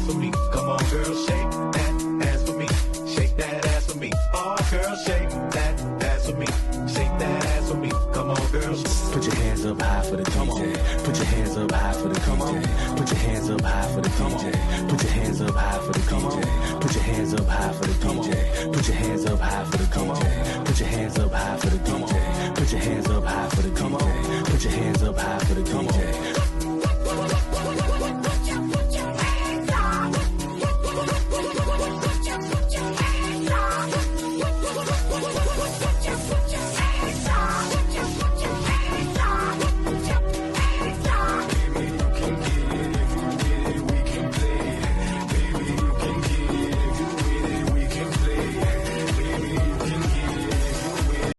ass for me. Come on, girl, shake that ass for me. Shake that ass for me. Oh, girl, shake that ass for me. Shake that ass for me. Come on, girl. Put your hands up high for the DJ. Put your hands up high for the DJ. Put your hands up high for the DJ. Put your hands up high for the DJ. Put your hands up high for the DJ. Put your hands up high for the DJ. Put your hands up high for the DJ.